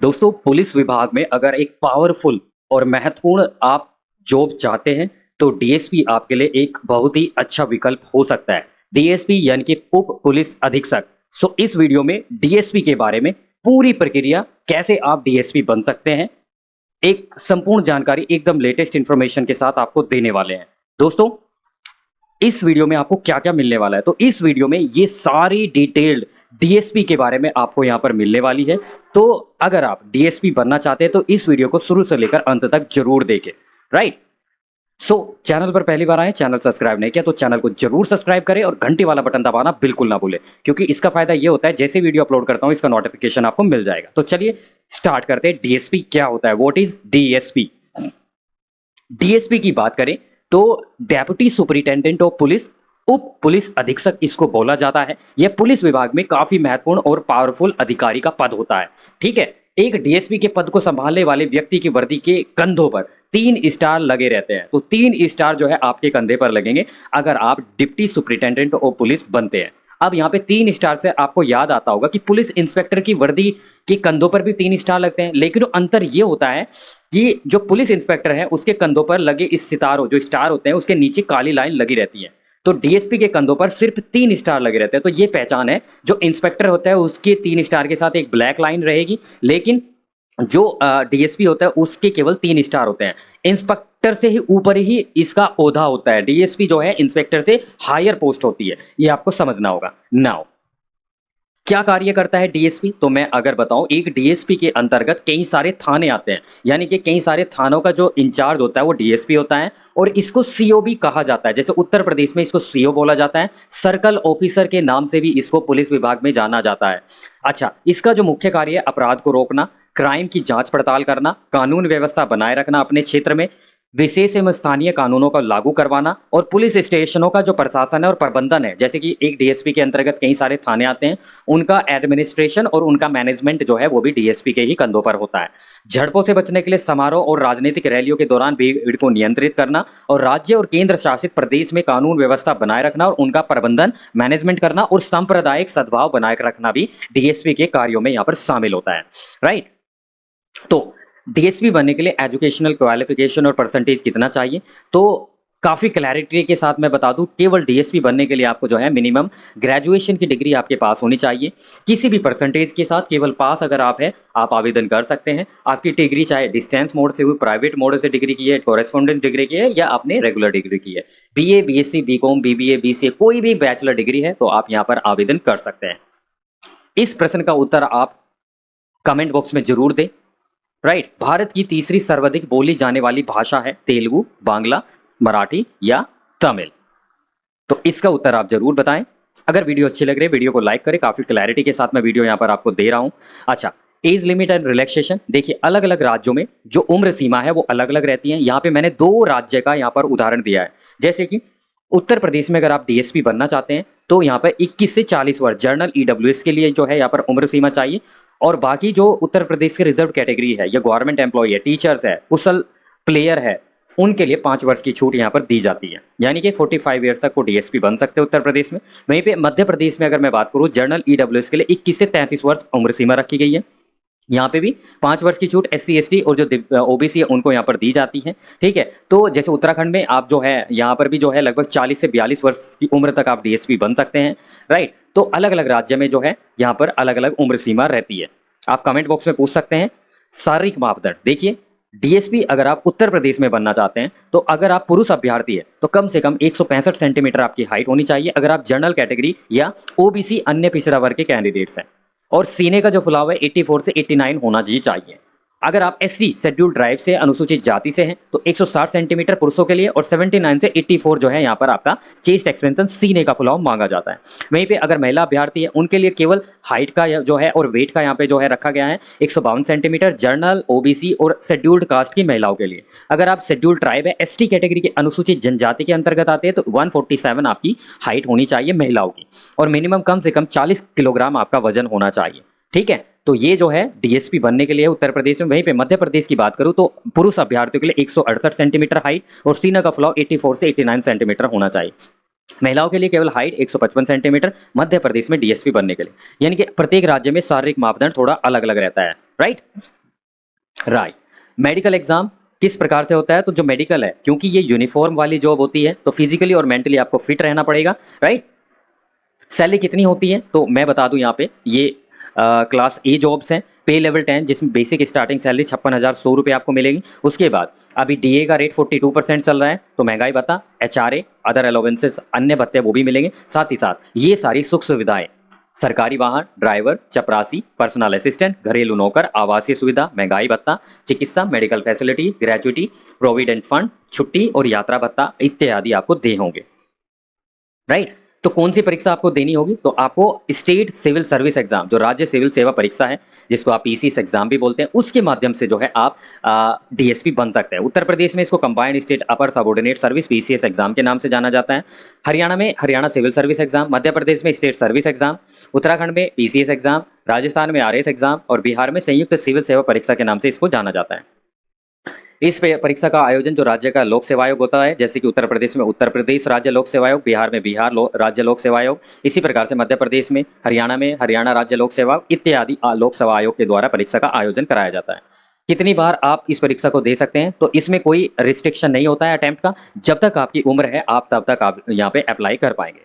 दोस्तों पुलिस विभाग में अगर एक पावरफुल और महत्वपूर्ण आप जॉब चाहते हैं तो डीएसपी आपके लिए एक बहुत ही अच्छा विकल्प हो सकता है। डीएसपी यानी कि उप पुलिस अधीक्षक। सो इस वीडियो में डीएसपी के बारे में पूरी प्रक्रिया, कैसे आप डीएसपी बन सकते हैं, एक संपूर्ण जानकारी एकदम लेटेस्ट इंफॉर्मेशन के साथ आपको देने वाले हैं। दोस्तों इस वीडियो में आपको क्या क्या मिलने वाला है, तो इस वीडियो में ये सारी डिटेल्ड डीएसपी के बारे में आपको यहां पर मिलने वाली है। तो अगर आप डीएसपी बनना चाहते हैं तो इस वीडियो को शुरू से लेकर अंत तक जरूर देखें। राइट। सो चैनल पर पहली बार आए, चैनल सब्सक्राइब नहीं किया तो चैनल को जरूर सब्सक्राइब करें और घंटी वाला बटन दबाना बिल्कुल ना भूलें, क्योंकि इसका फायदा ये होता है जैसे वीडियो अपलोड करता हूं इसका नोटिफिकेशन आपको मिल जाएगा। तो चलिए स्टार्ट करते हैं। डीएसपी क्या होता है, व्हाट इज डीएसपी। डीएसपी की बात करें तो डेप्यूटी सुपरिटेंडेंट ऑफ पुलिस, उप पुलिस अधीक्षक इसको बोला जाता है। यह पुलिस विभाग में काफी महत्वपूर्ण और पावरफुल अधिकारी का पद होता है। ठीक है। एक डीएसपी के पद को संभालने वाले व्यक्ति की वर्दी के कंधों पर 3 स्टार लगे रहते हैं। तो 3 स्टार जो है आपके कंधे पर लगेंगे अगर आप डिप्टी सुपरिटेंडेंट ऑफ पुलिस बनते हैं। अब यहाँ पे 3 स्टार से आपको याद आता होगा कि पुलिस इंस्पेक्टर की वर्दी के कंधों पर भी 3 स्टार लगते हैं, लेकिन अंतर ये होता है कि जो पुलिस इंस्पेक्टर है उसके कंधों पर लगे इस सितारों जो स्टार होते हैं उसके नीचे काली लाइन लगी रहती है। तो डीएसपी के कंधों पर सिर्फ 3 स्टार लगे रहते हैं। तो ये पहचान है, जो इंस्पेक्टर होता है उसके 3 स्टार के साथ एक ब्लैक लाइन रहेगी, लेकिन जो डीएसपी होता है उसके केवल 3 स्टार होते हैं। इंस्पेक्टर से ही ऊपर ही इसका ओहदा होता है। डीएसपी जो है इंस्पेक्टर से हायर पोस्ट होती है, ये आपको समझना होगा। नाउ क्या कार्य करता है डीएसपी, तो मैं अगर बताऊं, एक डीएसपी के अंतर्गत कई सारे थाने आते हैं, यानी कि कई सारे थानों का जो इंचार्ज होता है वो डीएसपी होता है और इसको सीओ भी कहा जाता है। जैसे उत्तर प्रदेश में इसको सीओ बोला जाता है, सर्कल ऑफिसर के नाम से भी इसको पुलिस विभाग में जाना जाता है। अच्छा, इसका जो मुख्य कार्य है अपराध को रोकना, क्राइम की जांच पड़ताल करना, कानून व्यवस्था बनाए रखना अपने क्षेत्र में, विशेष एवं स्थानीय कानूनों का लागू करवाना और पुलिस स्टेशनों का जो प्रशासन है और प्रबंधन है, जैसे कि एक डीएसपी के अंतर्गत कई सारे थाने आते हैं, उनका एडमिनिस्ट्रेशन और उनका मैनेजमेंट जो है वो भी डीएसपी के ही कंधों पर होता है। झड़पों से बचने के लिए समारोह और राजनीतिक रैलियों के दौरान भीड़ को नियंत्रित करना और राज्य और केंद्र शासित प्रदेश में कानून व्यवस्था बनाए रखना और उनका प्रबंधन मैनेजमेंट करना और सांप्रदायिक सद्भाव बनाए रखना भी डीएसपी के कार्यों में यहाँ पर शामिल होता है। राइट। तो डीएसपी बनने के लिए एजुकेशनल क्वालिफिकेशन और परसेंटेज कितना चाहिए, तो काफी क्लैरिटी के साथ मैं बता दूं, केवल डीएसपी बनने के लिए आपको जो है मिनिमम ग्रेजुएशन की डिग्री आपके पास होनी चाहिए। किसी भी परसेंटेज के साथ केवल पास अगर आप है आप आवेदन कर सकते हैं। आपकी डिग्री चाहे डिस्टेंस मोड से हुई, प्राइवेट मोड से डिग्री की है, कॉरेस्पॉन्डेंस डिग्री की है या आपने रेगुलर डिग्री की है, BA, BSc, BCom, BBA, BCA, कोई भी बैचलर डिग्री है तो आप यहाँ पर आवेदन कर सकते हैं। इस प्रश्न का उत्तर आप कमेंट बॉक्स में जरूर दें। राइट। भारत की तीसरी सर्वाधिक बोली जाने वाली भाषा है तेलुगु, बांग्ला, मराठी या तमिल, तो इसका उत्तर आप जरूर बताएं। अगर वीडियो अच्छी लग रही है वीडियो को लाइक करें, काफी क्लैरिटी के साथ मैं वीडियो यहां पर आपको दे रहा हूं। अच्छा, एज लिमिट एंड रिलैक्सेशन, देखिए अलग अलग राज्यों में जो उम्र सीमा है वो अलग अलग रहती है। यहाँ पे मैंने 2 राज्य का यहाँ पर उदाहरण दिया है। जैसे कि उत्तर प्रदेश में अगर आप डीएसपी बनना चाहते हैं तो यहाँ पर 21 से 40 वर्ष जर्नल ईडब्ल्यूएस के लिए जो है यहाँ पर उम्र सीमा चाहिए, और बाकी जो उत्तर प्रदेश के रिजर्व कैटेगरी है या गवर्नमेंट एम्प्लॉय है, टीचर्स है, कुशल प्लेयर है, उनके लिए 5 वर्ष की छूट यहाँ पर दी जाती है, यानी कि 45 ईयर्स तक वो डीएसपी बन सकते हैं उत्तर प्रदेश में। वहीं पे मध्य प्रदेश में अगर मैं बात करूँ जर्नल ईडब्ल्यूएस के लिए 21 से 33 वर्ष उम्र सीमा रखी गई है। यहाँ पे भी 5 वर्ष की छूट एससी एसटी और जो ओबीसी है उनको यहाँ पर दी जाती है। ठीक है। तो जैसे उत्तराखंड में आप जो है यहाँ पर भी जो है लगभग 40 से 42 वर्ष की उम्र तक आप डीएसपी बन सकते हैं। राइट। तो अलग अलग राज्य में जो है यहाँ पर अलग अलग उम्र सीमा रहती है। आप कमेंट बॉक्स में पूछ सकते हैं। शारीरिक मापदंड देखिए, डीएसपी अगर आप उत्तर प्रदेश में बनना चाहते हैं तो अगर आप पुरुष अभ्यर्थी है तो कम से कम 165 सेंटीमीटर आपकी हाइट होनी चाहिए अगर आप जनरल कैटेगरी या ओबीसी अन्य पिछड़ा वर्ग के कैंडिडेट्स हैं, और सीने का जो फुलाव है 84 से 89 होना चाहिए। अगर आप एससी शेड्यूल ट्राइब से अनुसूचित जाति से हैं तो 160 सेंटीमीटर पुरुषों के लिए और 79 से 84 जो है यहाँ पर आपका चेस्ट एक्सपेंशन सीने का फुलाव मांगा जाता है। वहीं पे अगर महिला अभ्यर्थी है उनके लिए केवल हाइट का जो है और वेट का यहाँ पे जो है रखा गया है 152 सेंटीमीटर जर्नल, ओबीसी और शेड्यूल्ड कास्ट की महिलाओं के लिए। अगर आप शेड्यूल ट्राइब है, एसटी कैटेगरी के अनुसूचित जनजाति के अंतर्गत आते हैं तो 147 आपकी हाइट होनी चाहिए महिलाओं की, और मिनिमम कम से कम 40 किलोग्राम आपका वजन होना चाहिए। ठीक है। तो ये जो है डीएसपी बनने के लिए उत्तर प्रदेश में। वहीं पे मध्य प्रदेश की बात करूं तो पुरुष अभ्यर्थियों के लिए 168 सेंटीमीटर हाइट और सीना का फुलाव 84 से 89 सेंटीमीटर होना चाहिए। महिलाओं के लिए केवल हाइट 155 सेंटीमीटर मध्य प्रदेश में डीएसपी बनने के लिए, यानी कि प्रत्येक राज्य में शारीरिक मापदंड थोड़ा अलग अलग रहता है। Right right. मेडिकल एग्जाम किस प्रकार से होता है, तो जो मेडिकल है, क्योंकि ये यूनिफॉर्म वाली जॉब होती है तो फिजिकली और मेंटली आपको फिट रहना पड़ेगा। राइट। सैलरी कितनी होती है, तो मैं बता दूं यहाँ पे, ये क्लास ए जॉब्स हैं, पे लेवल 10, जिसमें बेसिक स्टार्टिंग सैलरी 56,100 रुपये आपको मिलेगी। उसके बाद अभी डीए का रेट 42% चल रहा है, तो महंगाई भत्ता, एचआरए, अदर अलाउंसेस, अन्य भत्ते वो भी मिलेंगे। साथ ही साथ ये सारी सुख सुविधाएं, सरकारी वाहन, ड्राइवर, चपरासी, पर्सनल असिस्टेंट, घरेलू नौकर, आवासीय सुविधा, महंगाई भत्ता, चिकित्सा, मेडिकल फैसिलिटी, ग्रेजुइटी, प्रोविडेंट फंड, छुट्टी और यात्रा भत्ता इत्यादि आपको दे होंगे। राइट। तो कौन सी परीक्षा आपको देनी होगी, तो आपको स्टेट सिविल सर्विस एग्जाम, जो राज्य सिविल सेवा परीक्षा है, जिसको आप पीसीएस एग्जाम भी बोलते हैं, उसके माध्यम से जो है आप डीएसपी बन सकते हैं। उत्तर प्रदेश में इसको कंबाइंड स्टेट अपर सबऑर्डिनेट सर्विस पीसीएस एग्जाम के नाम से जाना जाता है। हरियाणा में Haryana civil service exam, Madhya Pradesh में स्टेट सर्विस एग्जाम, उत्तराखंड में पीसीएस एग्जाम, राजस्थान में आरएस एग्जाम और बिहार में संयुक्त सिविल सेवा परीक्षा के नाम से इसको जाना जाता है। इस परीक्षा का आयोजन जो राज्य का लोक सेवा आयोग होता है, जैसे कि उत्तर प्रदेश में उत्तर प्रदेश राज्य लोक सेवा आयोग, बिहार में बिहार राज्य लोक सेवा आयोग, इसी प्रकार से मध्य प्रदेश में हरियाणा राज्य लोक सेवा इत्यादि लोक सेवा आयोग के द्वारा परीक्षा का आयोजन कराया जाता है। कितनी बार आप इस परीक्षा को दे सकते हैं, तो इसमें कोई रिस्ट्रिक्शन नहीं होता है अटेम्प्ट का, जब तक आपकी उम्र है आप तब तक आप यहाँ पे अप्लाई कर पाएंगे।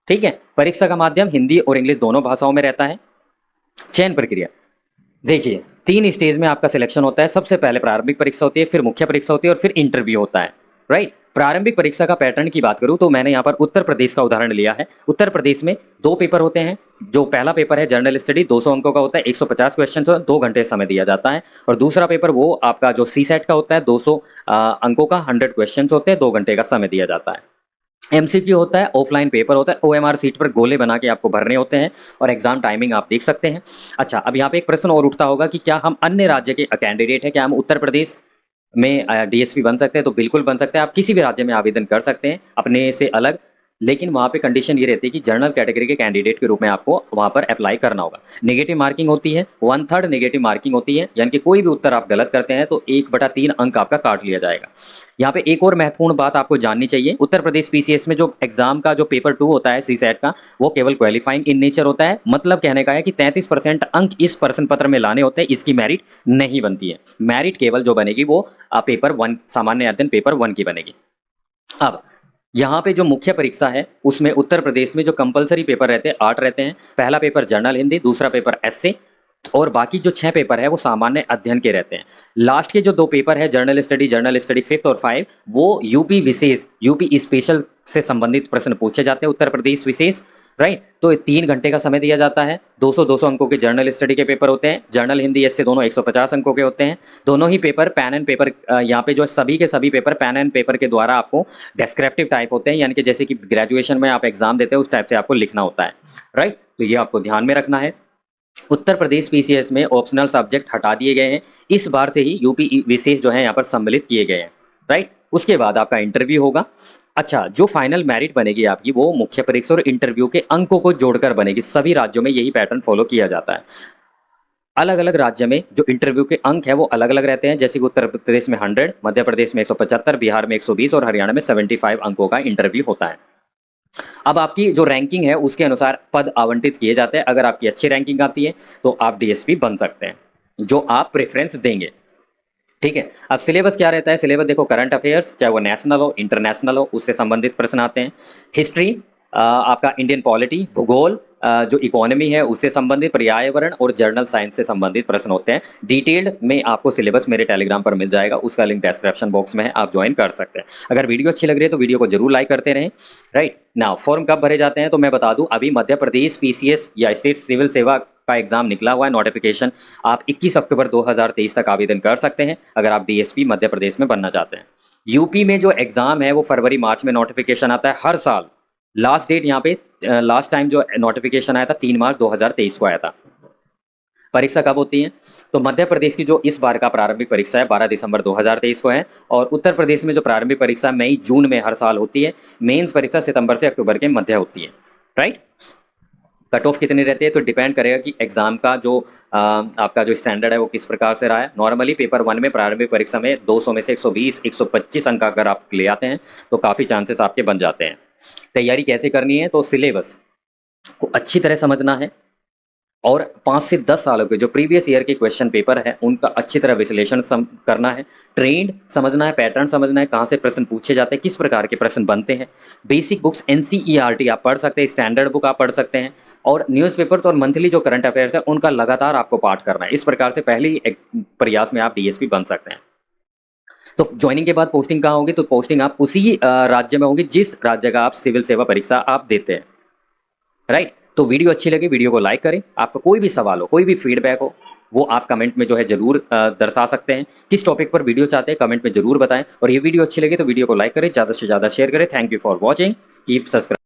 ठीक है। परीक्षा का माध्यम हिंदी और इंग्लिश दोनों भाषाओं में रहता है। चयन प्रक्रिया देखिए, 3 स्टेज में आपका सिलेक्शन होता है। सबसे पहले प्रारंभिक परीक्षा होती है, फिर मुख्य परीक्षा होती है और फिर इंटरव्यू होता है। राइट। प्रारंभिक परीक्षा का पैटर्न की बात करूं तो मैंने यहाँ पर उत्तर प्रदेश का उदाहरण लिया है। उत्तर प्रदेश में 2 पेपर होते हैं। जो पहला पेपर है जनरल स्टडी, 200 अंकों का होता है, 150 क्वेश्चन, 2 घंटे समय दिया जाता है। और दूसरा पेपर वो आपका जो सी सेट का होता है, 200 अंकों का, 100 क्वेश्चन होते हैं, 2 घंटे का समय दिया जाता है। एमसीक्यू होता है, ऑफलाइन पेपर होता है, ओएमआर सीट पर गोले बना के आपको भरने होते हैं और एग्जाम टाइमिंग आप देख सकते हैं। अच्छा, अब यहाँ पे एक प्रश्न और उठता होगा कि क्या हम अन्य राज्य के कैंडिडेट हैं, क्या हम उत्तर प्रदेश में डीएसपी बन सकते हैं, तो बिल्कुल बन सकते हैं। आप किसी भी राज्य में आवेदन कर सकते हैं अपने से अलग, लेकिन वहाँ पे कंडीशन ये रहती है कि जनरल कैटेगरी के कैंडिडेट के रूप में आपको वहाँ पर अप्लाई करना होगा। नेगेटिव मार्किंग होती है, 1/3 नेगेटिव मार्किंग होती है, यानी कि कोई भी उत्तर आप गलत करते हैं तो 1/3 अंक आपका काट लिया जाएगा। यहाँ पे एक और महत्वपूर्ण बात आपको जाननी चाहिए, उत्तर प्रदेश पीसीएस में जो एग्जाम का जो पेपर 2 होता है सी सेट का, वो केवल क्वालिफाइंग इन नेचर होता है। मतलब कहने का है कि 33% अंक इस प्रश्न पत्र में लाने होते हैं, इसकी मेरिट नहीं बनती है। मेरिट केवल जो बनेगी वो पेपर 1, सामान्य अध्ययन पेपर 1 की बनेगी। अब यहाँ पे जो मुख्य परीक्षा है उसमें उत्तर प्रदेश में जो कंपलसरी पेपर रहते हैं 8 रहते हैं। पहला पेपर जनरल हिंदी, दूसरा पेपर एसए और बाकी जो 6 पेपर है वो सामान्य अध्ययन के रहते हैं। लास्ट के जो 2 पेपर है जनरल स्टडी 5th और 5, वो यूपी विशेष, यूपी स्पेशल से संबंधित प्रश्न पूछे जाते हैं, उत्तर प्रदेश विशेष। राइट। तो 3 घंटे का समय दिया जाता है। 200 अंकों के जनरल स्टडी के पेपर होते हैं, जनरल हिंदी एसए दोनों 150 अंकों के होते हैं। दोनों ही पेपर पैन एंड पेपर, यहाँ पे जो सभी के सभी पेपर पैन एंड पेपर के द्वारा आपको डेस्क्रिप्टिव टाइप होते हैं, यानी कि जैसे कि ग्रेजुएशन में आप एग्जाम देते हैं उस टाइप से आपको लिखना होता है। राइट। तो ये आपको ध्यान में रखना है। उत्तर प्रदेश पीसीएस में ऑप्शनल सब्जेक्ट हटा दिए गए हैं, इस बार से ही यूपी विशेष जो है यहाँ पर सम्मिलित किए गए हैं। राइट। उसके बाद आपका इंटरव्यू होगा। अच्छा, जो फाइनल मेरिट बनेगी आपकी वो मुख्य परीक्षा और इंटरव्यू के अंकों को जोड़कर बनेगी। सभी राज्यों में यही पैटर्न फॉलो किया जाता है। अलग अलग राज्य में जो इंटरव्यू के अंक है वो अलग अलग रहते हैं, जैसे कि उत्तर प्रदेश में 100, मध्य प्रदेश में 175, बिहार में 120 और हरियाणा में 75 अंकों का इंटरव्यू होता है। अब आपकी जो रैंकिंग है उसके अनुसार पद आवंटित किए जाते हैं। अगर आपकी अच्छी रैंकिंग आती है तो आप डीएसपी बन सकते हैं, जो आप प्रेफरेंस देंगे। ठीक है। अब सिलेबस क्या रहता है, सिलेबस देखो, करंट अफेयर्स, चाहे वो नेशनल हो इंटरनेशनल हो, उससे संबंधित प्रश्न आते हैं। हिस्ट्री, आपका इंडियन पॉलिटी, भूगोल, जो इकोनॉमी है उससे संबंधित, पर्यावरण और जर्नल साइंस से संबंधित प्रश्न होते हैं। डिटेल्ड में आपको सिलेबस मेरे टेलीग्राम पर मिल जाएगा, उसका लिंक डिस्क्रिप्शन बॉक्स में है, आप ज्वाइन कर सकते हैं। अगर वीडियो अच्छी लग रही है तो वीडियो को जरूर लाइक करते रहें। राइट नाउ, फॉर्म कब भरे जाते हैं तो मैं बता दूं, अभी मध्य प्रदेश पीसीएस या स्टेट सिविल सेवा का एग्जाम निकला हुआ है, नोटिफिकेशन। आप 21 अक्टूबर 2023 तक आवेदन कर सकते हैं अगर आप डीएसपी मध्य प्रदेश में बनना चाहते हैं। यूपी में जो एग्जाम है वो फरवरी मार्च में नोटिफिकेशन आता है हर साल। लास्ट डेट यहाँ पे, लास्ट टाइम जो नोटिफिकेशन आया था 3 मार्च 2023 को आया था। परीक्षा कब होती है, तो मध्य प्रदेश की जो इस बार का प्रारंभिक परीक्षा है 12 दिसंबर 2023 को है, और उत्तर प्रदेश में जो प्रारंभिक परीक्षा मई जून में हर साल होती है। मेंस परीक्षा सितंबर से अक्टूबर के मध्य होती है। राइट। कट ऑफ कितनी रहती है तो डिपेंड करेगा कि एग्जाम का जो आपका जो स्टैंडर्ड है वो किस प्रकार से रहा है। नॉर्मली पेपर 1 में प्रारंभिक परीक्षा में 200 में से 120 125 अंक अगर आप ले आते हैं तो काफ़ी चांसेस आपके बन जाते हैं। तैयारी कैसे करनी है, तो सिलेबस को अच्छी तरह समझना है और 5 से 10 सालों के जो प्रीवियस ईयर के क्वेश्चन पेपर है उनका अच्छी तरह विश्लेषण करना है, ट्रेंड समझना है, पैटर्न समझना है, कहाँ से प्रश्न पूछे जाते हैं, किस प्रकार के प्रश्न बनते हैं। बेसिक बुक्स एनसीईआरटी आप पढ़ सकते हैं, स्टैंडर्ड बुक आप पढ़ सकते हैं, और न्यूज़पेपर्स और मंथली जो करंट अफेयर्स है उनका लगातार आपको पाठ करना है। इस प्रकार से पहले ही एक प्रयास में आप डीएसपी बन सकते हैं। तो ज्वाइनिंग के बाद पोस्टिंग कहाँ होगी, तो पोस्टिंग आप उसी राज्य में होगी जिस राज्य का आप सिविल सेवा परीक्षा आप देते हैं, राइट। तो वीडियो अच्छी लगी, वीडियो को लाइक करें। आपका कोई भी सवाल हो, कोई भी फीडबैक हो, वो आप कमेंट में जो है जरूर दर्शा सकते हैं। किस टॉपिक पर वीडियो चाहते हैं कमेंट में जरूर बताएं, और ये वीडियो अच्छी लगी तो वीडियो को लाइक करें, ज़्यादा से ज़्यादा शेयर करें। Thank you for watching, keep subscribe.